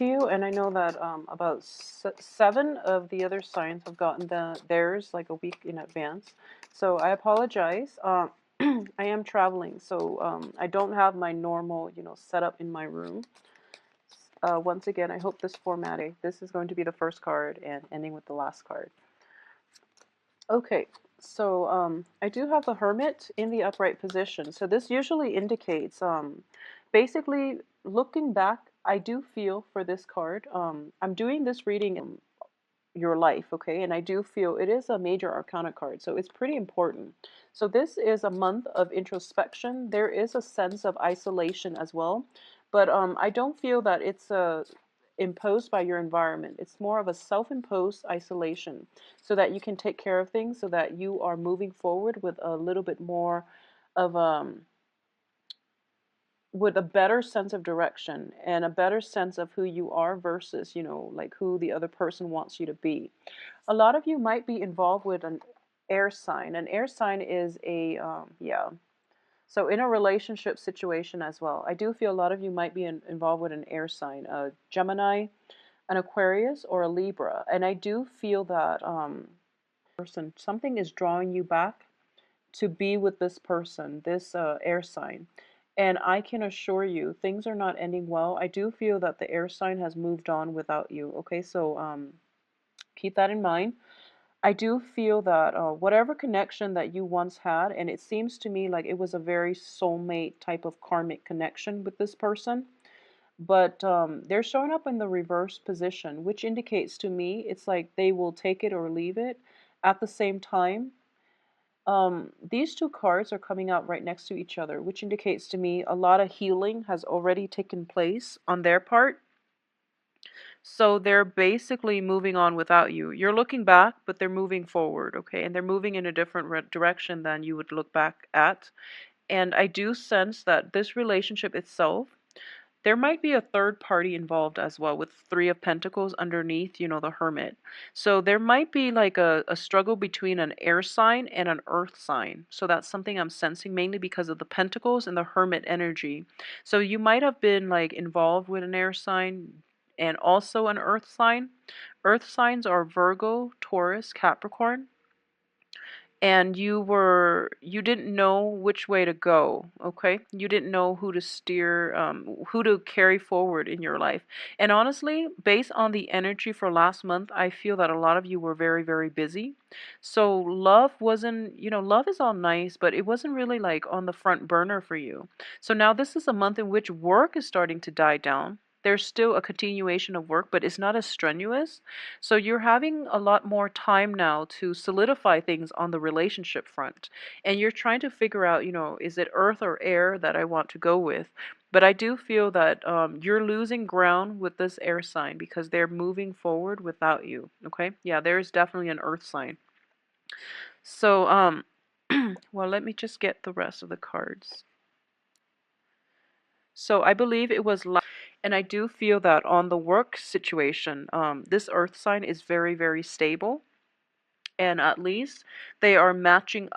to you, and I know that about seven of the other signs have gotten theirs like a week in advance. So I apologize. I am traveling, so I don't have my normal, setup in my room. Once again, I hope this formatting. This is going to be the first card and ending with the last card. Okay, so I do have the Hermit in the upright position. So this usually indicates, basically, looking back, I do feel for this card. I'm doing this reading in your life, okay, and I do feel it is a major arcana card, so it's pretty important. So this is a month of introspection. There is a sense of isolation as well, but I don't feel that it's imposed by your environment. It's more of a self-imposed isolation so that you can take care of things, so that you are moving forward with a little bit more of with a better sense of direction and a better sense of who you are versus, like who the other person wants you to be. A lot of you might be involved with an air sign. An air sign is yeah. So in a relationship situation as well, I do feel a lot of you might be involved with an air sign, a Gemini, an Aquarius, or a Libra. And I do feel that person, something is drawing you back to be with this person, this air sign. And I can assure you, things are not ending well. I do feel that the air sign has moved on without you. Okay, so keep that in mind. I do feel that whatever connection that you once had, and it seems to me like it was a very soulmate type of karmic connection with this person, but they're showing up in the reverse position, which indicates to me it's like they will take it or leave it. At the same time, these two cards are coming out right next to each other, which indicates to me a lot of healing has already taken place on their part. So they're basically moving on without you. You're looking back, but they're moving forward, okay? And they're moving in a different direction than you would look back at. And I do sense that this relationship itself, there might be a third party involved as well, with Three of Pentacles underneath, the Hermit. So there might be like a struggle between an air sign and an earth sign. So that's something I'm sensing, mainly because of the Pentacles and the Hermit energy. So you might have been like involved with an air sign and also an earth sign. Earth signs are Virgo, Taurus, Capricorn, and you didn't know which way to go. Okay, you didn't know who to steer, who to carry forward in your life. And honestly, based on the energy for last month, I feel that a lot of you were very, very busy. So love wasn't, love is all nice, but it wasn't really like on the front burner for you. So now this is a month in which work is starting to die down. There's still a continuation of work, but it's not as strenuous. So you're having a lot more time now to solidify things on the relationship front. And you're trying to figure out, is it earth or air that I want to go with? But I do feel that you're losing ground with this air sign because they're moving forward without you. Okay? Yeah, there's definitely an earth sign. So, well, let me just get the rest of the cards. So I believe it was and I do feel that on the work situation, this earth sign is very, very stable, and at least they are matching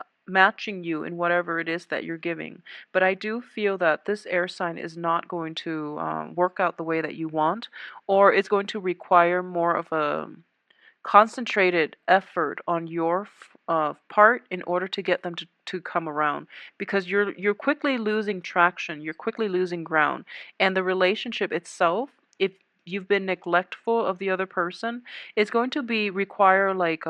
you in whatever it is that you're giving. But I do feel that this air sign is not going to work out the way that you want, or it's going to require more of a concentrated effort on your part in order to get them to come around, because you're quickly losing traction, you're quickly losing ground, and the relationship itself, if you've been neglectful of the other person, it's going to be require like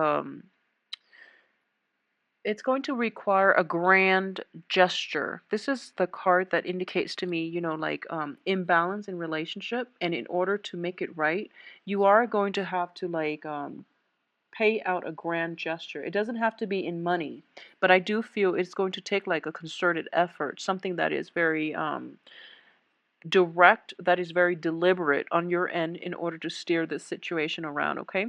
it's going to require a grand gesture. This is the card that indicates to me, like imbalance in relationship, and in order to make it right, you are going to have to like pay out a grand gesture. It doesn't have to be in money, but I do feel it's going to take like a concerted effort, something that is very direct, that is very deliberate on your end in order to steer this situation around, okay?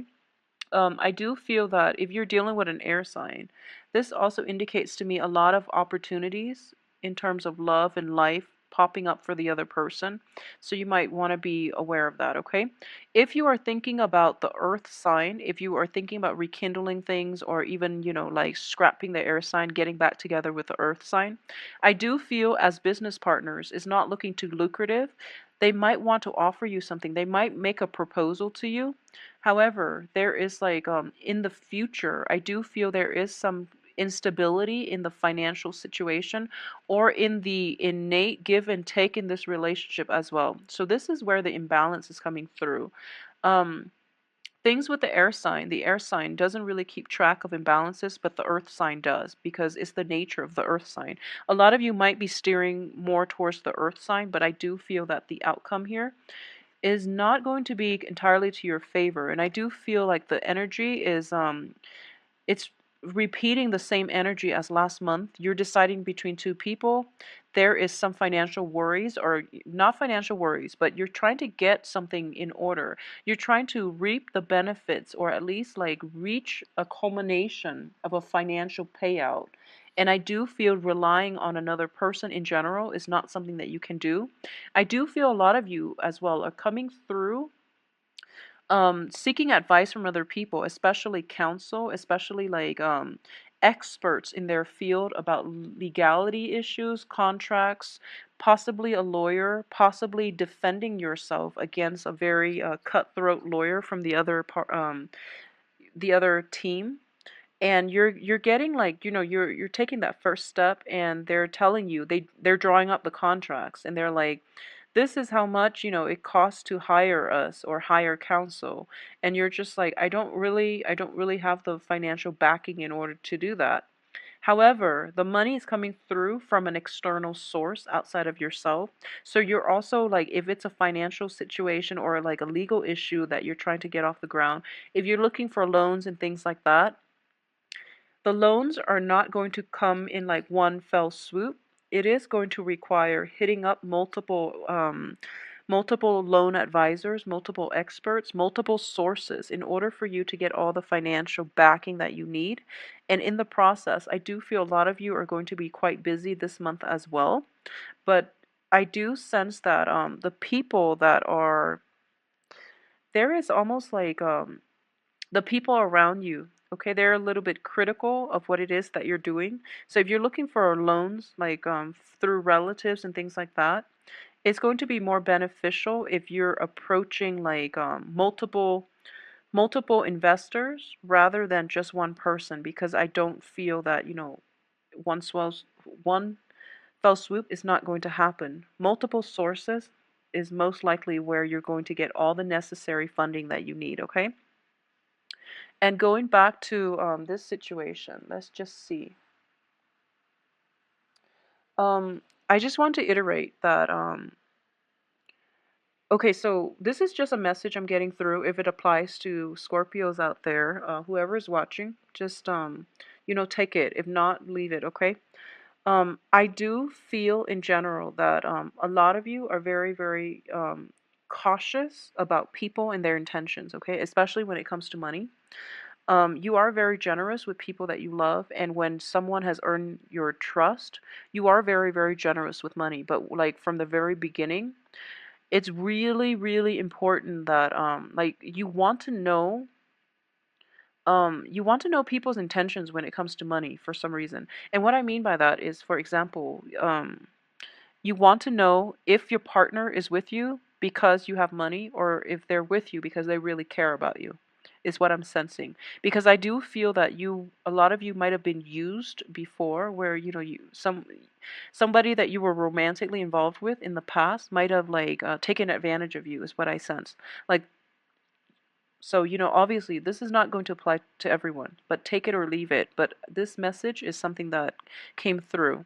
I do feel that if you're dealing with an air sign, this also indicates to me a lot of opportunities in terms of love and life popping up for the other person. So you might want to be aware of that, okay? If you are thinking about the earth sign, if you are thinking about rekindling things, or even, like scrapping the air sign, getting back together with the earth sign, I do feel as business partners is not looking too lucrative. They might want to offer you something. They might make a proposal to you. However, there is like in the future, I do feel there is some instability in the financial situation or in the innate give and take in this relationship as well. So this is where the imbalance is coming through. Um, Things with the air sign doesn't really keep track of imbalances, but the earth sign does because it's the nature of the earth sign. A lot of you might be steering more towards the earth sign, but I do feel that the outcome here is not going to be entirely to your favor. And I do feel like the energy is it's repeating the same energy as last month. You're deciding between two people. There is some financial worries, or not financial worries, but you're trying to get something in order. You're trying to reap the benefits, or at least like reach a culmination of a financial payout. And I do feel relying on another person in general is not something that you can do. I do feel a lot of you as well are coming through seeking advice from other people, especially counsel, especially like experts in their field about legality issues, contracts, possibly a lawyer, possibly defending yourself against a very cutthroat lawyer from the other team. And you're getting like, you're taking that first step, and they're telling you, they're drawing up the contracts, and they're like, this is how much, it costs to hire us or hire counsel. And you're just like, I don't really have the financial backing in order to do that. However, the money is coming through from an external source outside of yourself. So you're also like, if it's a financial situation or like a legal issue that you're trying to get off the ground, if you're looking for loans and things like that, the loans are not going to come in like one fell swoop. It is going to require hitting up multiple loan advisors, multiple experts, multiple sources in order for you to get all the financial backing that you need. And in the process, I do feel a lot of you are going to be quite busy this month as well. But I do sense that the people that are there is almost like the people around you, okay, they're a little bit critical of what it is that you're doing. So if you're looking for loans like through relatives and things like that, it's going to be more beneficial if you're approaching like multiple investors rather than just one person, because I don't feel that, one swells one fell swoop is not going to happen. Multiple sources is most likely where you're going to get all the necessary funding that you need, okay? And going back to this situation, let's just see. I just want to iterate that, okay, so this is just a message I'm getting through. If it applies to Scorpios out there, whoever is watching, just, take it. If not, leave it, okay? I do feel in general that a lot of you are very, very cautious about people and their intentions, okay? Especially when it comes to money. You are very generous with people that you love, and when someone has earned your trust, you are very, very generous with money. But like from the very beginning, it's really, really important that like you want to know people's intentions when it comes to money for some reason. And what I mean by that is, for example, you want to know if your partner is with you because you have money, or if they're with you because they really care about you, is what I'm sensing. Because I do feel that a lot of you might have been used before, where, somebody that you were romantically involved with in the past might have like taken advantage of you, is what I sense. Like, so, obviously this is not going to apply to everyone, but take it or leave it. But this message is something that came through.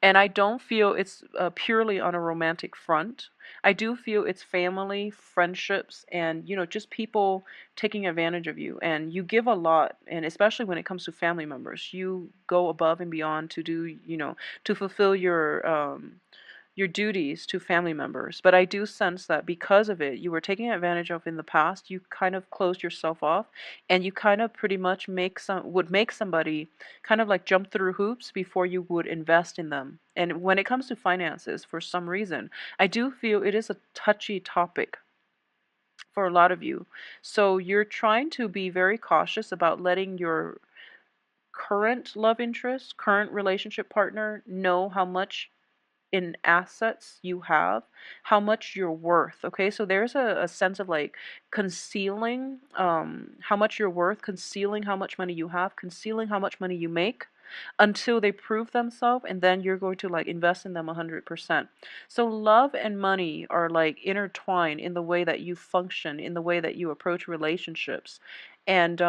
And I don't feel it's purely on a romantic front. I do feel it's family, friendships, and, just people taking advantage of you. And you give a lot, and especially when it comes to family members, you go above and beyond to do, to fulfill your duties to family members. But I do sense that because of it, you were taken advantage of in the past. You kind of closed yourself off, and you kind of pretty much would make somebody kind of like jump through hoops before you would invest in them. And when it comes to finances, for some reason, I do feel it is a touchy topic for a lot of you. So you're trying to be very cautious about letting your current love interest, current relationship partner know how much in assets you have, how much you're worth. Okay, so there's a sense of like concealing how much you're worth, concealing how much money you have, concealing how much money you make until they prove themselves, and then you're going to like invest in them 100%. So love and money are like intertwined in the way that you function, in the way that you approach relationships. And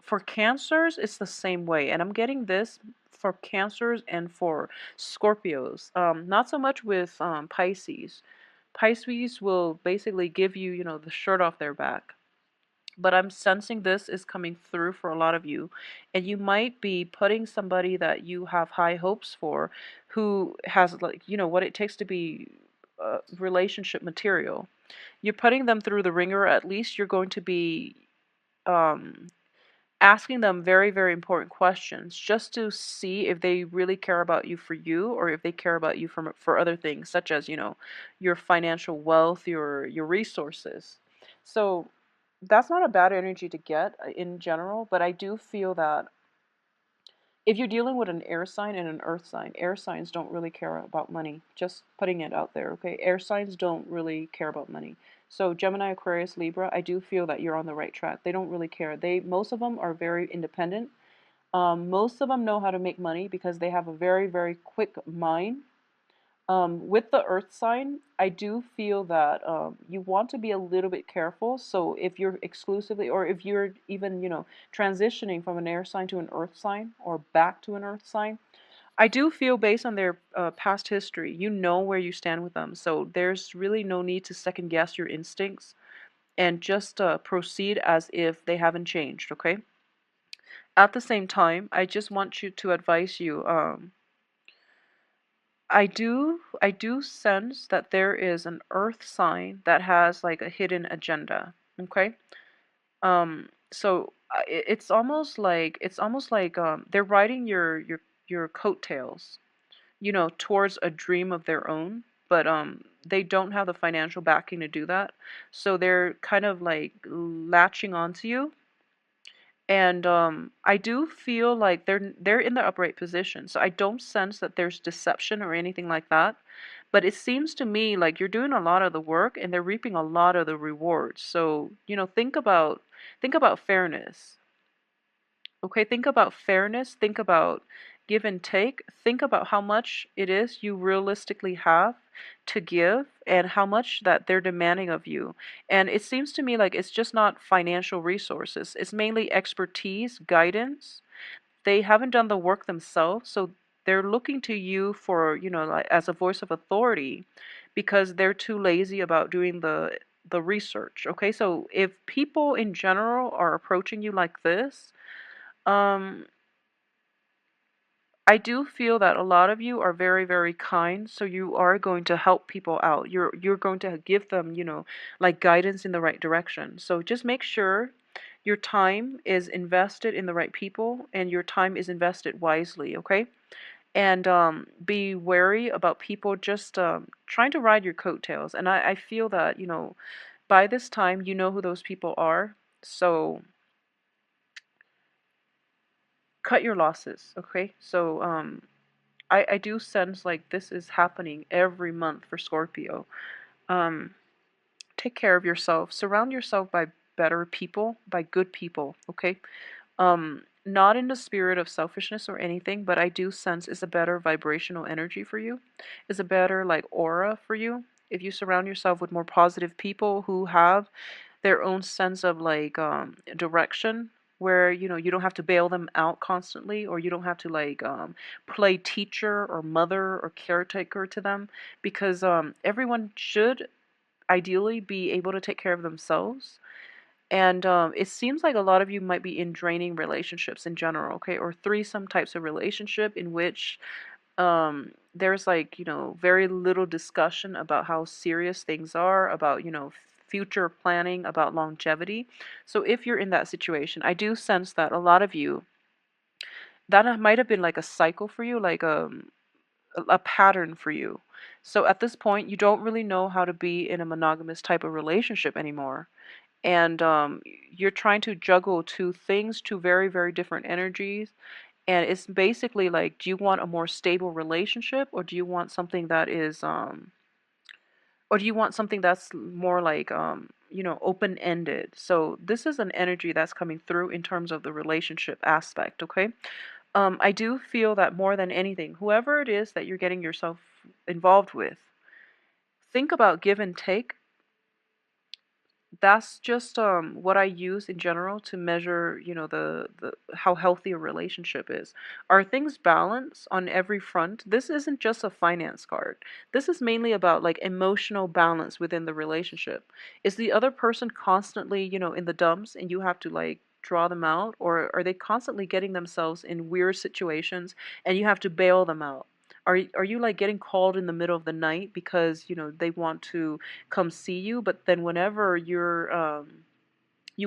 for cancers it's the same way, and I'm getting this for cancers and for Scorpios. Not so much with Pisces. Pisces will basically give you, you know, the shirt off their back. But I'm sensing this is coming through for a lot of you. And you might be putting somebody that you have high hopes for, who has, like, you know, what it takes to be relationship material. You're putting them through the ringer. At least you're going to be um, asking them very, very important questions just to see if they really care about you for you, or if they care about you for other things, such as, you know, your financial wealth, your resources. So that's not a bad energy to get in general, but I do feel that if you're dealing with an air sign and an earth sign, air signs don't really care about money. Just putting it out there, okay? Air signs don't really care about money. So Gemini, Aquarius, Libra, I do feel that you're on the right track. They don't really care. Most of them are very independent. Most of them know how to make money because they have a very, very quick mind. With the earth sign, I do feel that you want to be a little bit careful. So if you're exclusively, or if you're even, you know, transitioning from an air sign to an earth sign or back to an earth sign, I do feel based on their past history, you know where you stand with them. So there's really no need to second guess your instincts, and just proceed as if they haven't changed, okay? At the same time, I just want you to advise you. I do sense that there is an earth sign that has like a hidden agenda. Okay. It's almost like they're riding your coattails, you know, towards a dream of their own, but they don't have the financial backing to do that. So they're kind of like latching onto you, and I do feel like they're in the upright position. So I don't sense that there's deception or anything like that. But it seems to me like you're doing a lot of the work and they're reaping a lot of the rewards. So, you know, think about fairness. Okay, think about fairness, think about give and take, think about how much it is you realistically have to give and how much that they're demanding of you. And it seems to me like it's just not financial resources, it's mainly expertise, guidance. They haven't done the work themselves, so they're looking to you for, you know, like as a voice of authority because they're too lazy about doing the research. Okay, so if people in general are approaching you like this, um, I do feel that a lot of you are very, very kind, so you are going to help people out. You're going to give them, you know, like guidance in the right direction. So just make sure your time is invested in the right people and your time is invested wisely, okay? And be wary about people just trying to ride your coattails. And I feel that, you know, by this time you know who those people are. So cut your losses, okay? So I do sense like this is happening every month for Scorpio. Um, take care of yourself. Surround yourself by better people, by good people, okay? Not in the spirit of selfishness or anything, but I do sense it's a better vibrational energy for you. It's a better like aura for you. If you surround yourself with more positive people who have their own sense of like direction, where you know you don't have to bail them out constantly, or you don't have to like play teacher or mother or caretaker to them, because everyone should ideally be able to take care of themselves. And it seems like a lot of you might be in draining relationships in general, okay, or threesome types of relationship in which there's like, you know, very little discussion about how serious things are, about, you know, future planning, about longevity. So if you're in that situation, I do sense that a lot of you, that might have been like a cycle for you, like a pattern for you. So at this point, you don't really know how to be in a monogamous type of relationship anymore. And you're trying to juggle two things, two very, very different energies, And it's basically like, do you want a more stable relationship, or do you want something that is or do you want something that's more like open-ended? So this is an energy that's coming through in terms of the relationship aspect, okay? I do feel that more than anything, whoever it is that you're getting yourself involved with, think about give and take. That's just what I use in general to measure, the how healthy a relationship is. Are things balanced on every front? This isn't just a finance card. This is mainly about like emotional balance within the relationship. Is the other person constantly, in the dumps and you have to like draw them out, or are they constantly getting themselves in weird situations and you have to bail them out? Are you like getting called in the middle of the night because, they want to come see you, but then whenever you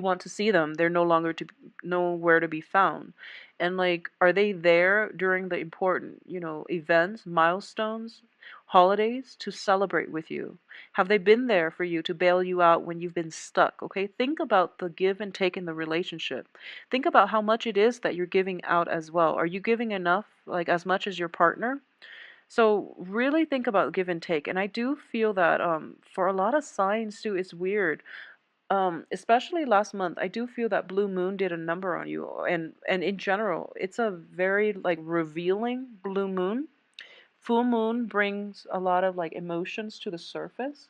want to see them, they're no longer to nowhere to be found. And like, are they there during the important, events, milestones, holidays to celebrate with you? Have they been there for you to bail you out when you've been stuck? Okay, think about the give and take in the relationship. Think about how much it is that you're giving out as well. Are you giving enough, like as much as your partner? So really think about give and take. And I do feel that for a lot of signs too, it's weird. Especially last month, I do feel that blue moon did a number on you. And in general, it's a very like revealing blue moon. Full moon brings a lot of like emotions to the surface.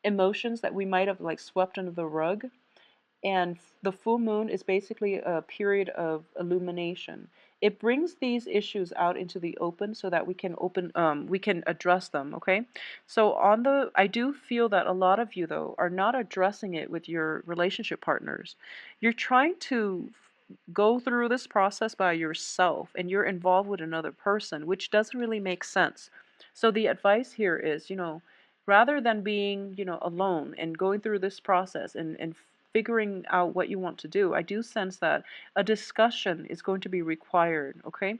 Emotions that we might have like swept under the rug. And the full moon is basically a period of illumination. It brings these issues out into the open so that we can address them, okay? So I do feel that a lot of you though are not addressing it with your relationship partners. You're trying to go through this process by yourself and you're involved with another person, which doesn't really make sense. So the advice here is, rather than being, alone and going through this process and figuring out what you want to do, I do sense that a discussion is going to be required, okay?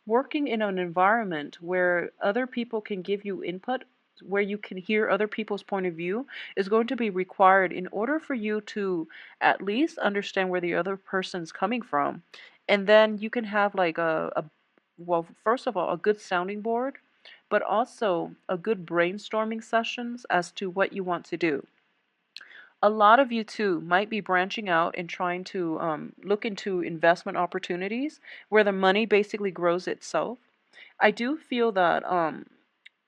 Working in an environment where other people can give you input, where you can hear other people's point of view, is going to be required in order for you to at least understand where the other person's coming from. And then you can have like well, first of all, a good sounding board, but also a good brainstorming sessions as to what you want to do. A lot of you too might be branching out and trying to look into investment opportunities where the money basically grows itself. I do feel that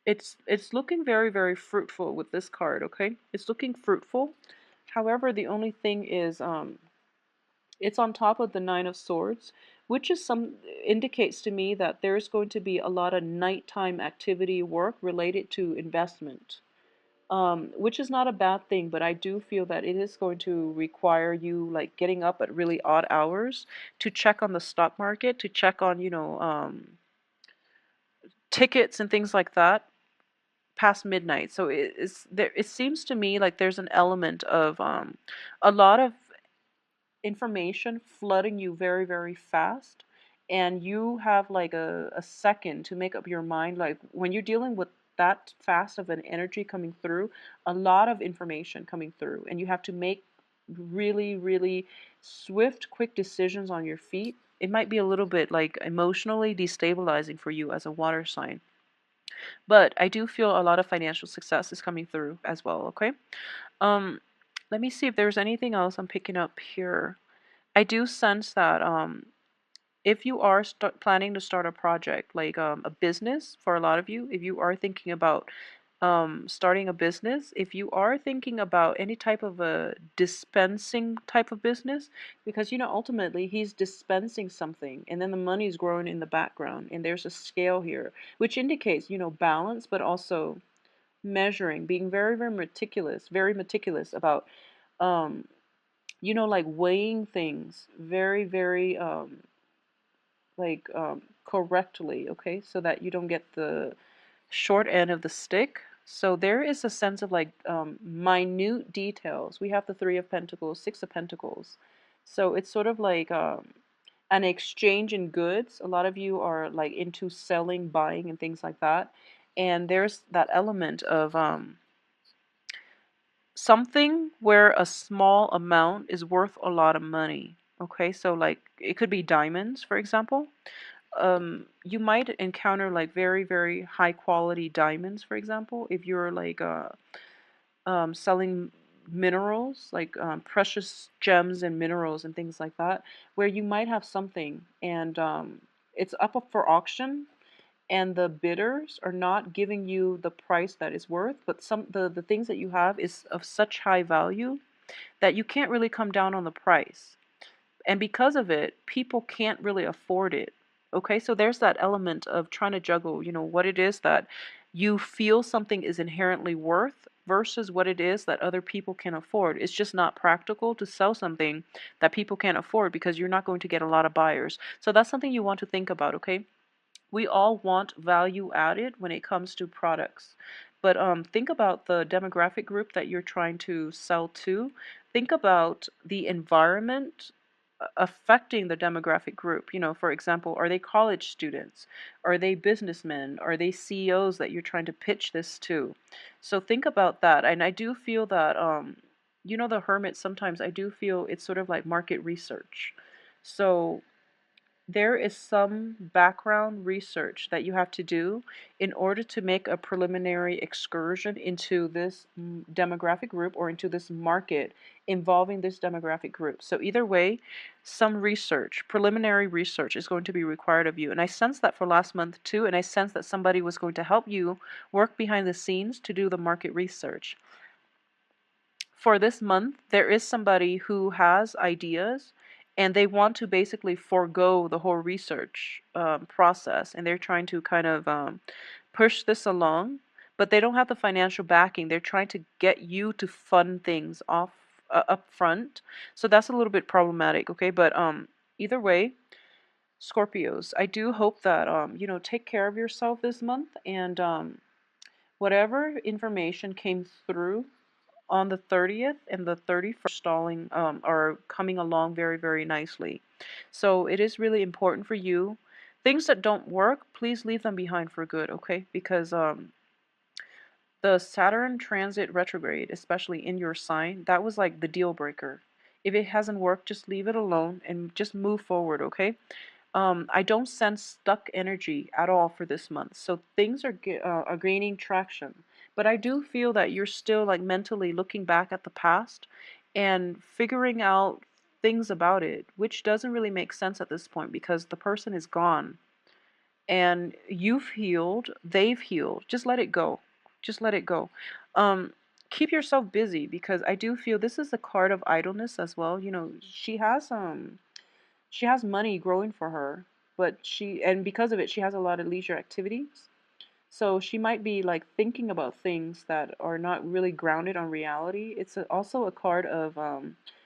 it's looking very, very fruitful with this card, okay? It's looking fruitful. However, the only thing is it's on top of the Nine of Swords, which is some indicates to me that there's going to be a lot of nighttime activity work related to investment. Which is not a bad thing, but I do feel that it is going to require you like getting up at really odd hours to check on the stock market, to check on, tickets and things like that past midnight. So it seems to me like there's an element of a lot of information flooding you very, very fast. And you have like a second to make up your mind. Like when you're dealing with that fast of an energy coming through, a lot of information coming through, and you have to make really, really swift, quick decisions on your feet. It might be a little bit like emotionally destabilizing for you as a water sign. But I do feel a lot of financial success is coming through as well, okay? Um, Let me see if there's anything else I'm picking up here. I do sense that if you are planning to start a project, like a business, for a lot of you, if you are thinking about starting a business, if you are thinking about any type of a dispensing type of business, because ultimately he's dispensing something and then the money is growing in the background and there's a scale here, which indicates, balance, but also measuring, being very, very meticulous about um, like weighing things very, very correctly, okay, so that you don't get the short end of the stick. So there is a sense of like minute details. We have the Three of Pentacles, Six of Pentacles. So it's sort of like an exchange in goods. A lot of you are like into selling, buying, and things like that. And there's that element of something where a small amount is worth a lot of money. Okay, so like it could be diamonds, for example. You might encounter like very, very high quality diamonds, for example, if you're like selling minerals, like precious gems and minerals and things like that, where you might have something and it's up for auction, and the bidders are not giving you the price that it's worth, but the things that you have is of such high value that you can't really come down on the price. And because of it, people can't really afford it. Okay, so there's that element of trying to juggle, what it is that you feel something is inherently worth versus what it is that other people can afford. It's just not practical to sell something that people can't afford because you're not going to get a lot of buyers. So that's something you want to think about, okay? We all want value added when it comes to products. But think about the demographic group that you're trying to sell to. Think about the environment affecting the demographic group. For example, are they college students? Are they businessmen? Are they CEOs that you're trying to pitch this to? So think about that. And I do feel that, the hermit, sometimes I do feel it's sort of like market research. So there is some background research that you have to do in order to make a preliminary excursion into this demographic group or into this market involving this demographic group. So either way, some research, preliminary research is going to be required of you. And I sense that for last month too, and I sense that somebody was going to help you work behind the scenes to do the market research. For this month, there is somebody who has ideas and they want to basically forego the whole research process, and they're trying to kind of push this along, but they don't have the financial backing. They're trying to get you to fund things off up front. So that's a little bit problematic, okay? But either way, Scorpios, I do hope that take care of yourself this month, and whatever information came through on the 30th and the 31st stalling are coming along very, very nicely. So it is really important for you. Things that don't work, please leave them behind for good, okay? Because the Saturn transit retrograde, especially in your sign, that was like the deal breaker. If it hasn't worked, just leave it alone and just move forward, okay? I don't sense stuck energy at all for this month, so things are gaining traction. But I do feel that you're still like mentally looking back at the past and figuring out things about it, which doesn't really make sense at this point because the person is gone and you've healed, they've healed. Just let it go. Just let it go. Um, Keep yourself busy because I do feel this is a card of idleness as well. She has money growing for her, but and because of it, she has a lot of leisure activities. So she might be like thinking about things that are not really grounded on reality. It's also a card of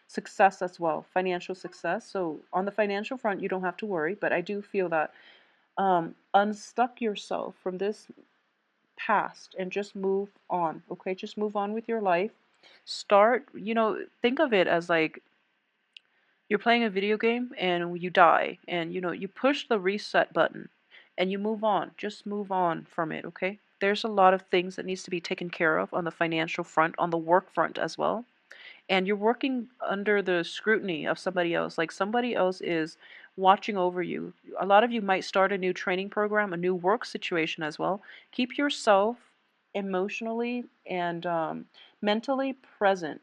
success as well, financial success. So on the financial front, you don't have to worry, but I do feel that unstuck yourself from this past and just move on, okay? Just move on with your life. Think of it as like you're playing a video game and you die and you push the reset button and you move on. Just move on from it, okay? There's a lot of things that needs to be taken care of on the financial front, on the work front as well. And you're working under the scrutiny of somebody else. Like somebody else is watching over you. A lot of you might start a new training program, a new work situation as well. Keep yourself emotionally and mentally present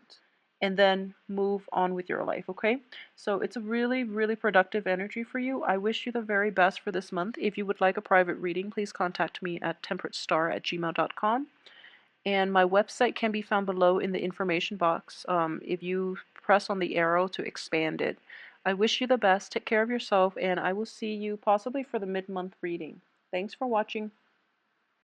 and then move on with your life, okay? So it's a really, really productive energy for you. I wish you the very best for this month. If you would like a private reading, please contact me at temperatestar@gmail.com. And my website can be found below in the information box if you press on the arrow to expand it. I wish you the best. Take care of yourself, and I will see you possibly for the mid-month reading. Thanks for watching.